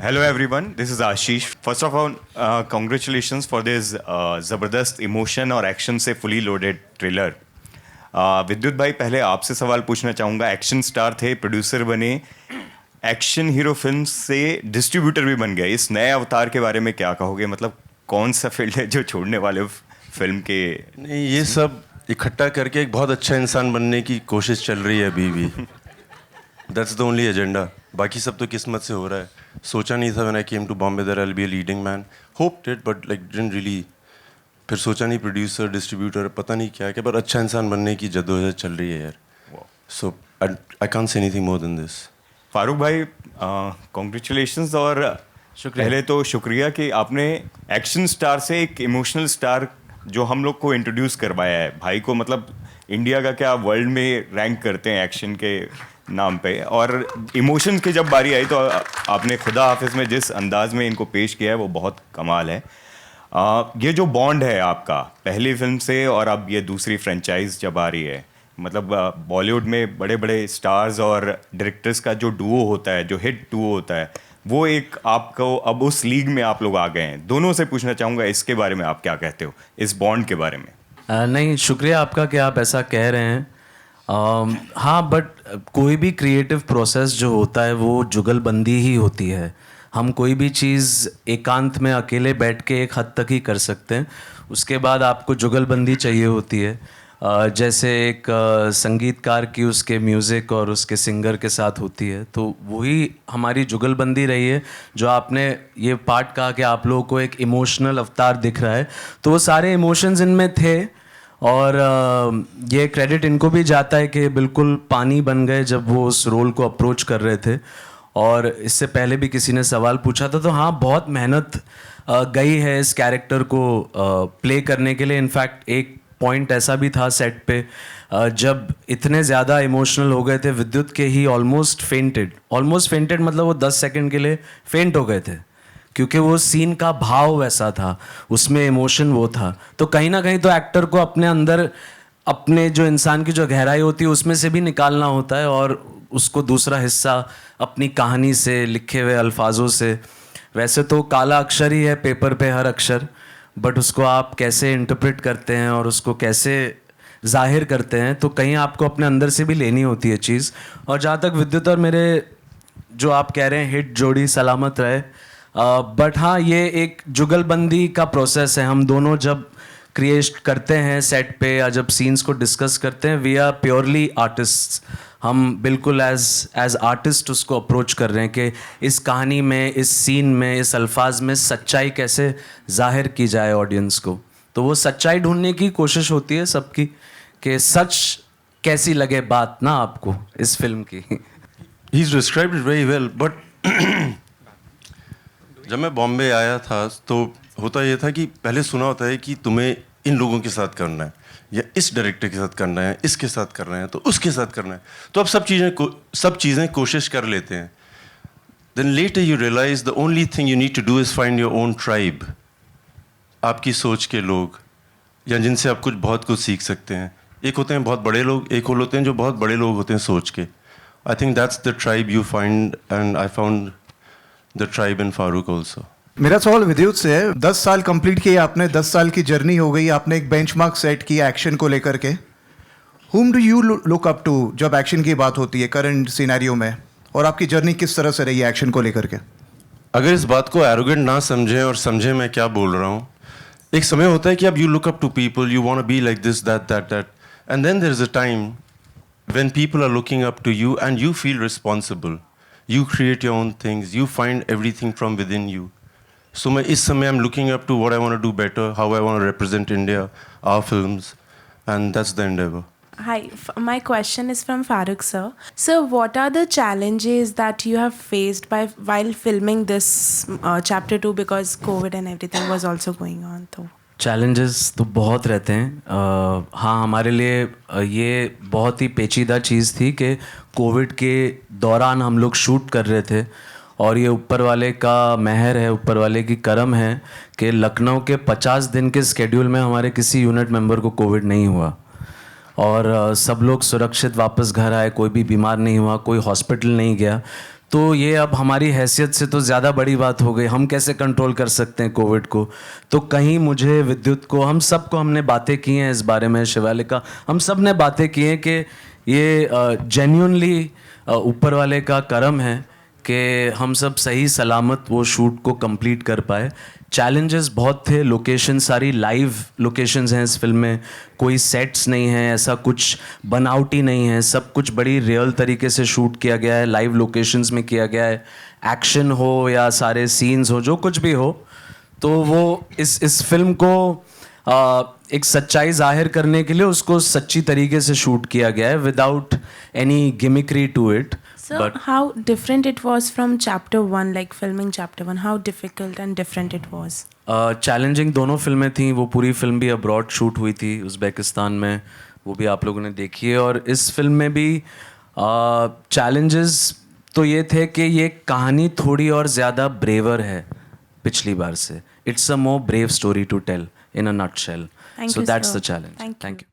Hello everyone, this is Ashish. First of all, congratulations for this ज़बरदस्त emotion और action से fully loaded trailer. विद्युत भाई, पहले आपसे सवाल पूछना चाहूँगा. एक्शन स्टार थे, प्रोड्यूसर बने, एक्शन हीरो फिल्म से डिस्ट्रीब्यूटर भी बन गए. इस नए अवतार के बारे में क्या कहोगे? मतलब कौन सा फील्ड है जो छोड़ने वाले हो फिल्म के? नहीं, ये सब इकट्ठा करके एक बहुत अच्छा इंसान बनने की कोशिश चल रही है अभी भी. That's the only agenda. बाकी सब तो किस्मत से हो रहा है. सोचा नहीं था when I came to Bombay that I will be a leading man. Hoped it but like didn't really. फिर सोचा नहीं प्रोड्यूसर डिस्ट्रीब्यूटर पता नहीं क्या क्या, पर अच्छा इंसान बनने की जद्दोजहद चल रही है यार. So I can't say anything more than this. Farooq भाई, कॉन्ग्रेचुलेशंस. और पहले तो शुक्रिया कि आपने एक्शन स्टार से एक इमोशनल स्टार जो हम लोग को इंट्रोड्यूस करवाया है. भाई को मतलब इंडिया का क्या वर्ल्ड में रैंक करते हैं एक्शन के नाम पे. और इमोशंस की जब बारी आई तो आपने खुदा हाफिज़ में जिस अंदाज में इनको पेश किया है वो बहुत कमाल है. ये जो बॉन्ड है आपका पहली फिल्म से और अब ये दूसरी फ्रेंचाइज जब आ रही है, मतलब बॉलीवुड में बड़े बड़े स्टार्स और डायरेक्टर्स का जो डुओ होता है, जो हिट डुओ होता है, वो एक आपको अब उस लीग में आप लोग आ गए हैं. दोनों से पूछना चाहूँगा इसके बारे में आप क्या कहते हो, इस बॉन्ड के बारे में? नहीं, शुक्रिया आपका कि आप ऐसा कह रहे हैं. हाँ, बट कोई भी क्रिएटिव प्रोसेस जो होता है वो जुगलबंदी ही होती है. हम कोई भी चीज़ एकांत में अकेले बैठ के एक हद तक ही कर सकते हैं. उसके बाद आपको जुगलबंदी चाहिए होती है. जैसे एक संगीतकार की उसके म्यूज़िक और उसके सिंगर के साथ होती है, तो वही हमारी जुगलबंदी रही है. जो आपने ये पार्ट कहा कि आप लोगों को एक इमोशनल अवतार दिख रहा है, तो वो सारे इमोशंस इनमें थे. और ये क्रेडिट इनको भी जाता है कि बिल्कुल पानी बन गए जब वो उस रोल को अप्रोच कर रहे थे. और इससे पहले भी किसी ने सवाल पूछा था, तो हाँ, बहुत मेहनत गई है इस कैरेक्टर को प्ले करने के लिए. इनफैक्ट एक पॉइंट ऐसा भी था सेट पे, जब इतने ज़्यादा इमोशनल हो गए थे, विद्युत के ही ऑलमोस्ट फेंटेड मतलब वो 10 सेकंड के लिए फेंट हो गए थे, क्योंकि वो सीन का भाव वैसा था, उसमें इमोशन वो था. तो कहीं ना कहीं तो एक्टर को अपने अंदर अपने जो इंसान की जो गहराई होती है उसमें से भी निकालना होता है, और उसको दूसरा हिस्सा अपनी कहानी से, लिखे हुए अल्फाजों से. वैसे तो काला अक्षर ही है पेपर पे हर अक्षर, बट उसको आप कैसे इंटरप्रेट करते हैं और उसको कैसे जाहिर करते हैं, तो कहीं आपको अपने अंदर से भी लेनी होती है चीज़. और जहाँ तक विद्युत और मेरे जो आप कह रहे हैं हिट जोड़ी सलामत रहे, बट हाँ, ये एक जुगलबंदी का प्रोसेस है. हम दोनों जब क्रिएट करते हैं सेट पे या जब सीन्स को डिस्कस करते हैं, वी आर प्योरली आर्टिस्ट्स. हम बिल्कुल एज आर्टिस्ट उसको अप्रोच कर रहे हैं कि इस कहानी में, इस सीन में, इस अल्फाज में सच्चाई कैसे जाहिर की जाए ऑडियंस को. तो वो सच्चाई ढूंढने की कोशिश होती है सबकी, कि सच कैसी लगे बात ना आपको इस फिल्म की. He's described it very well, but जब मैं बॉम्बे आया था तो होता ये था कि पहले सुना होता है कि तुम्हें इन लोगों के साथ करना है, या इस डायरेक्टर के साथ करना है, इसके साथ करना है, तो उसके साथ करना है. तो अब सब चीज़ें कोशिश कर लेते हैं. Then later you realise the only thing you need to do is find your own tribe. आपकी सोच के लोग, या जिनसे आप बहुत कुछ सीख सकते हैं. एक होते हैं बहुत बड़े लोग, एक और होते हैं जो बहुत बड़े लोग होते हैं सोच के. I think that's the tribe you find, and I found the tribe in Farooq also. मेरा सवाल विद्युत से है. 10 साल कंप्लीट किए आपने, 10 साल की जर्नी हो गई, आपने एक बेंचमार्क सेट किया एक्शन को लेकर के. Whom do you look up to जब एक्शन की बात होती है करंट सिनेरियो में, और आपकी जर्नी किस तरह से रही है एक्शन को लेकर के? अगर इस बात को एरोगेंट ना समझें और समझें मैं क्या बोल रहा हूँ, एक समय होता है कि अब you look up to people, you want to be like this, that, and then there is a time when people are looking up to you and you feel responsible. You create your own things, you find everything from within you. So is समय I'm looking up to what I want to do better, how I want to represent India, our films, and that's the endeavor. Hi, my question is from Farooq sir. So what are the challenges that you have faced while filming this chapter 2, because COVID and everything was also going on? So challenges तो बहुत रहते हैं. हाँ, हमारे लिए ये बहुत ही पेचीदा चीज़ थी कि कोविड के दौरान हम लोग शूट कर रहे थे, और ये ऊपर वाले का मेहर है, ऊपर वाले की करम है कि लखनऊ के 50 दिन के स्केड्यूल में हमारे किसी यूनिट मेंबर को कोविड नहीं हुआ, और सब लोग सुरक्षित वापस घर आए, कोई भी बीमार नहीं हुआ, कोई हॉस्पिटल नहीं गया. तो ये अब हमारी हैसियत से तो ज़्यादा बड़ी बात हो गई, हम कैसे कंट्रोल कर सकते हैं कोविड को। तो कहीं मुझे, विद्युत को, हम सबको हमने बातें की हैं इस बारे में, शिवालिका, हम सब ने बातें की हैं कि ये जेन्युइनली ऊपर वाले का करम है कि हम सब सही सलामत वो शूट को कंप्लीट कर पाए। चैलेंजेस बहुत थे, लोकेशन सारी लाइव लोकेशंस हैं इस फिल्म में, कोई सेट्स नहीं है, ऐसा कुछ बनावटी नहीं है, सब कुछ बड़ी रियल तरीके से शूट किया गया है, लाइव लोकेशंस में किया गया है। एक्शन हो या सारे सीन्स हो, जो कुछ भी हो, तो वो इस फिल्म को एक सच्चाई जाहिर करने के लिए उसको सच्ची तरीके से शूट किया गया है, without any gimmickry to it. So how different it was from chapter 1, like filming chapter 1, how difficult and different it was? Challenging दोनों फिल्में थी, वो पूरी फिल्म भी अब्रॉड शूट हुई थी उज़्बेकिस्तान में, वो भी आप लोगों ने देखी है। और इस फिल्म में भी चैलेंजेस तो ये थे कि ये कहानी थोड़ी और ज़्यादा ब्रेवर है पिछली बार से। It's a more brave story to tell in a nutshell, Thank so you, that's sir. The challenge. Thank thank you. You.